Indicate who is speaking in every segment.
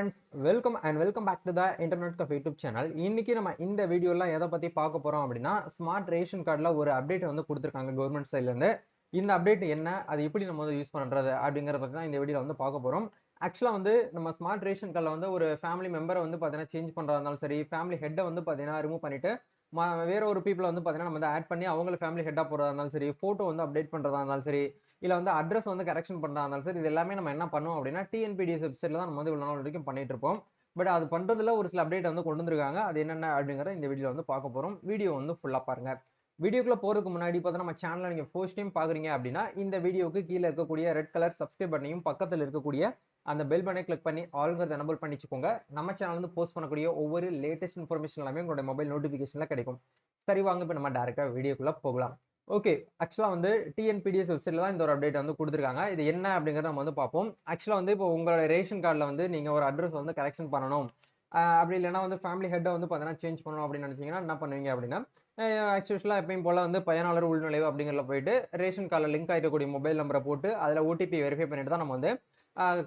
Speaker 1: Friends, welcome back to the Internet Cafe YouTube channel. இன்னைக்கு நம்ம இந்த வீடியோல எதை பத்தி பார்க்க போறோம் அப்படின்னா ஸ்மார்ட் ரேஷன் கார்டுல ஒரு அப்டேட் வந்து கொடுத்திருக்காங்க கவர்மெண்ட் சைடுல இருந்து. இந்த அப்டேட் என்ன, அது எப்படி நம்ம வந்து யூஸ் பண்றது அப்படிங்கறத பத்தி தான் இந்த வீடியோல வந்து பார்க்க போறோம். ஆக்சுவலா வந்து நம்ம ஸ்மார்ட் ரேஷன் கார்டுல வந்து ஒரு ஃபேமிலி மெம்பரை வந்து பாத்தீங்கன்னா சேஞ்ச் பண்றதா இருந்தாலும் சரி, ஃபேமிலி ஹெட்டை வந்து பாத்தீங்கன்னா ரிமூவ் பண்ணிட்டு வேற ஒரு பீப்புளை வந்து பாத்தீங்கன்னா நம்ம வந்து ஆட் பண்ணி அவங்கள ஃபேமிலி ஹெட்டா போறதா இருந்தாலும் சரி, போட்டோ வந்து அப்டேட் பண்றதா இருந்தாலும் சரி, இல்ல வந்து அட்ரஸ் வந்து கரெக்ஷன் பண்றதா இருந்தாலும் சரி, இது எல்லாமே நம்ம என்ன பண்ணுவோம் அப்படின்னா டிஎன்பிடிஎஸ் வெப்சைட்ல தான் நம்ம வந்து இவ்வளவு நாள் வரைக்கும் பண்ணிட்டு இருப்போம். பட் அது பண்றதுல ஒரு சில அப்டேட் வந்து கொண்டு வந்திருக்காங்க. அது என்னென்ன அப்படிங்கறத இந்த வீடியோல வந்து பார்க்க போறோம். வீடியோ வந்து ஃபுல்லா பாருங்க. வீடியோக்குள்ள போறதுக்கு முன்னாடி பார்த்தா நம்ம சேனலை நீங்க ஃபர்ஸ்ட் டைம் பாக்குறீங்க அப்படின்னா இந்த வீடியோக்கு கீழே இருக்கக்கூடிய ரெட் கலர் சப்ஸ்கிரைப் பட்டனையும் பக்கத்துல இருக்கக்கூடிய அந்த பெல் பட்டனை கிளிக் பண்ணி ஆல்ங்கிறத எனபிள் பண்ணிச்சுக்கோங்க. நம்ம சேனல் வந்து போஸ்ட் பண்ணக்கூடிய ஒவ்வொரு லேட்டஸ்ட் இன்ஃபர்மேஷன் எல்லாமே உங்களோட மொபைல் நோட்டிபிகேஷன்ல கிடைக்கும். சரி, வாங்க இப்ப நம்ம டைரக்டா வீடியோக்குள்ள போகலாம். ஓகே, ஆக்சுவலா வந்து டிஎன்பிடிஎஸ் வெப்சைட்ல தான் இந்த ஒரு அப்டேட் வந்து கொடுத்துருக்காங்க. இது என்ன அப்படிங்கறத நம்ம வந்து பார்ப்போம். ஆக்சுவலா வந்து இப்போ உங்களோட ரேஷன் கார்டுல வந்து நீங்க ஒரு அட்ரஸ் வந்து கரெக்ஷன் பண்ணணும், அப்படி இல்லைன்னா வந்து ஃபேமிலி ஹெட்டை வந்து பார்த்தீங்கன்னா சேஞ்ச் பண்ணணும் அப்படின்னு நினைச்சீங்கன்னா என்ன பண்ணுவீங்க அப்படின்னா, ஆக்சுவலா எப்பயும் போல வந்து பயனாளர் உள்நுழைவு அப்படிங்கிறதுல போயிட்டு ரேஷன் கார்டில் லிங்க் ஆகிருக்கக்கூடிய மொபைல் நம்பரை போட்டு அதில் ஓடிபி வெரிஃபை பண்ணிட்டு தான் நம்ம வந்து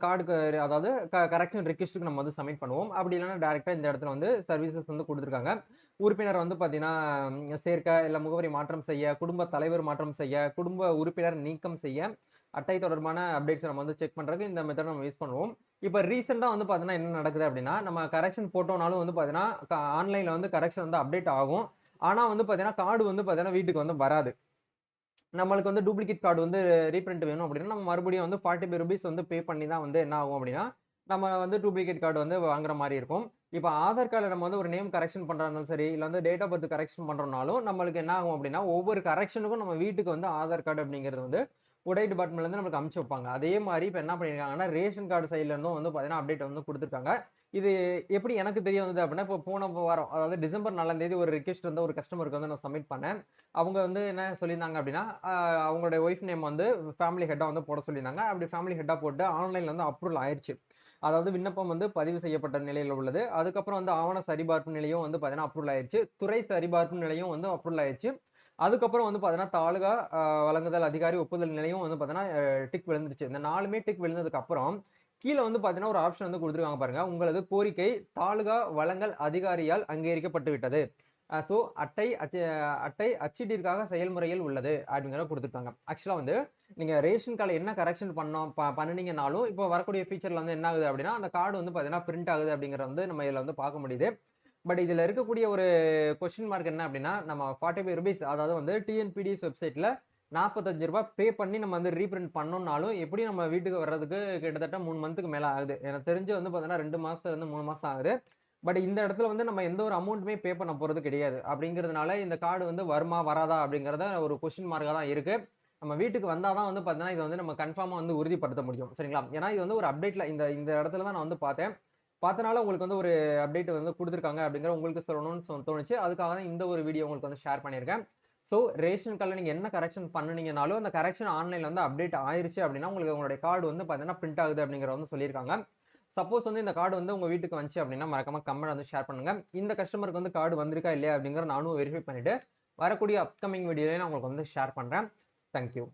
Speaker 1: கார்டுக்கு, அதாவது கரெக்ஷன் ரிக்வெஸ்ட்டுக்கு நம்ம வந்து சப்மிட் பண்ணுவோம். அப்படி இல்லைன்னா டேரக்டா இந்த இடத்துல வந்து சர்வீசஸ் வந்து கொடுத்துருக்காங்க. உறுப்பினர் வந்து பாத்தீங்கன்னா சேர்க்க, இல்ல முகவரி மாற்றம் செய்ய, குடும்ப தலைவர் மாற்றம் செய்ய, குடும்ப உறுப்பினர் நீக்கம் செய்ய, அட்டை தொடர்பான அப்டேட்ஸ் நம்ம வந்து செக் பண்றதுக்கு இந்த மெத்தட் நம்ம யூஸ் பண்ணுவோம். இப்ப ரீசெண்டா வந்து பாத்தீங்கன்னா என்ன நடக்குது அப்படின்னா, நம்ம கரெக்ஷன் போட்டோம்னாலும் வந்து பாத்தீங்கன்னா ஆன்லைன்ல வந்து கரெக்ஷன் வந்து அப்டேட் ஆகும். ஆனா வந்து பாத்தீங்கன்னா கார்டு வந்து பாத்தீங்கன்னா வீட்டுக்கு வந்து வராது. நம்மளுக்கு வந்து டூப்ளிகேட் கார்டு வந்து ரீபிரிண்ட் வேணும் அப்படின்னா நம்ம மறுபடியும் வந்து 45 ரூபீஸ் வந்து பே பண்ணி தான் வந்து என்ன ஆகும் அப்படின்னா நம்ம வந்து டூப்ளிகேட் கார்டு வந்து வாங்குற மாதிரி இருக்கும். இப்போ ஆதார் கார்டில் நம்ம வந்து ஒரு நேம் கரெக்ஷன் பண்றதுனாலும் சரி, இல்லை வந்து டேட் ஆஃப் பர்த் கரெக்ஷன் பண்றோம்னாலும் நம்மளுக்கு என்ன ஆகும் அப்படின்னா ஒவ்வொரு கரெக்ஷனுக்கும் நம்ம வீட்டுக்கு வந்து ஆதார் கார்டு அப்படிங்கிறது வந்து உடை டிபார்ட்மெண்ட்ல இருந்து நமக்கு அனுப்பிச்சு வைப்பாங்க. அதே மாதிரி இப்போ என்ன பண்ணிருக்காங்கன்னா ரேஷன் கார்டு சைட்ல இருந்தும் வந்து பாத்தீங்கன்னா அப்டேட் வந்து கொடுத்துருக்காங்க. இது எப்படி எனக்கு தெரிய வந்தது அப்படின்னா, இப்போ போன வாரம், அதாவது டிசம்பர் 4ஆம் தேதி ஒரு ரிக்வெஸ்ட் வந்து ஒரு கஸ்டமருக்கு வந்து நான் சப்மிட் பண்ணேன். அவங்க வந்து என்ன சொல்லியிருந்தாங்க அப்படின்னா, அவங்களுடைய ஒய்ஃப் நேம் வந்து ஃபேமிலி ஹெட்டா வந்து போட சொல்லியிருந்தாங்க. அப்படி ஃபேமிலி ஹெட்டா போட்டு ஆன்லைன்ல வந்து அப்ரூவல் ஆயிருச்சு. அதாவது விண்ணப்பம் வந்து பதிவு செய்யப்பட்ட நிலையில உள்ளது. அதுக்கப்புறம் வந்து ஆவண சரிபார்ப்பு நிலையும் வந்து பாத்தீங்கன்னா அப்ரூவல் ஆயிருச்சு. துறை சரிபார்ப்பு நிலையும் வந்து அப்ரூவல் ஆயிருச்சு. அதுக்கப்புறம் வந்து பாத்தீங்கன்னா தாலுகா வழங்குதல் அதிகாரி ஒப்புதல் நிலையும் வந்து பாத்தீங்கன்னா டிக் விழுந்துருச்சு. இந்த 4மே டிக் விழுந்ததுக்கு அப்புறம் கீழ வந்து பாத்தீங்கன்னா ஒரு ஆப்ஷன் வந்து கொடுத்துருக்காங்க பாருங்க. உங்களது கோரிக்கை தாலுகா வழங்கல் அதிகாரியால் அங்கீகரிக்கப்பட்டு விட்டது. சோ அட்டை அச்சீட்டிற்காக செயல்முறையில் உள்ளது அப்படிங்கிற கொடுத்துருக்காங்க. ஆக்சுவலா வந்து நீங்க ரேஷன் கார்டு என்ன கரெக்ஷன் பண்ணுனீங்கனாலும் இப்போ வரக்கூடிய ஃபீச்சர்ல வந்து என்ன ஆகுது அப்படின்னா அந்த கார்டு வந்து பாத்தீங்கன்னா பிரிண்ட் ஆகுது அப்படிங்கறத வந்து நம்ம இதுல வந்து பார்க்க முடியுது. பட் இதுல இருக்கக்கூடிய ஒரு கொஸ்டின் மார்க் என்ன அப்படின்னா, நம்ம 45 ரூபீஸ், அதாவது வந்து டிஎன்பிடிஎஸ் வெப்சைட்ல 45 ரூபாய் பே பண்ணி நம்ம வந்து ரீபிரிண்ட் பண்ணோம்னாலும் எப்படி நம்ம வீட்டுக்கு வர்றதுக்கு கிட்டத்தட்ட 3 மந்த்துக்கு மேல ஆகுது. எனக்கு தெரிஞ்சு வந்து பாத்தீங்கன்னா 2 மாசத்துல இருந்து 3 மாசம் ஆகுது. பட் இந்த இடத்துல வந்து நம்ம எந்த ஒரு அமௌண்ட்டுமே பே பண்ண போறது கிடையாது. அப்படிங்கிறதுனால இந்த கார்டு வந்து வருமா வராதா அப்படிங்கறத ஒரு கொஸ்டின் மார்க்கா தான் இருக்கு. நம்ம வீட்டுக்கு வந்தாதான் வந்து பாத்தீங்கன்னா இதை வந்து நம்ம கன்ஃபார்மா வந்து உறுதிப்படுத்த முடியும். சரிங்களா? ஏன்னா இது வந்து ஒரு அப்டேட்ல இந்த இந்த இடத்துல தான் நான் வந்து பார்த்தேன். பார்த்தனால உங்களுக்கு வந்து ஒரு அப்டேட் வந்து கொடுத்துருக்காங்க அப்படிங்கிற உங்களுக்கு சொல்லணும்னு தோணுச்சு. அதுக்காக தான் இந்த ஒரு வீடியோ உங்களுக்கு வந்து ஷேர் பண்ணியிருக்கேன். சோ ரேஷன் கார்டுல நீங்க என்ன கரெக்ஷன் பண்ணுனீங்கனாலும் அந்த கரெக்ஷன் ஆன்லைன்ல வந்து அப்டேட் ஆயிருச்சு அப்படின்னா உங்களுக்கு உங்களுடைய கார்டு வந்து பாத்தீங்கன்னா பிரிண்ட் ஆகுது அப்படிங்கறத வந்து சொல்லியிருக்காங்க. சப்போஸ் வந்து இந்த கார்டு வந்து உங்க வீட்டுக்கு வந்துச்சு அப்படின்னா மறக்காம கமெண்ட் வந்து ஷேர் பண்ணுங்க. இந்த கஸ்டமருக்கு வந்து கார்டு வந்திருக்கா இல்லையா அப்படிங்கறத நானும் வெரிஃபை பண்ணிட்டு வரக்கூடிய அப்கமிங் வீடியோல நான் உங்களுக்கு வந்து ஷேர் பண்றேன். தேங்க்யூ.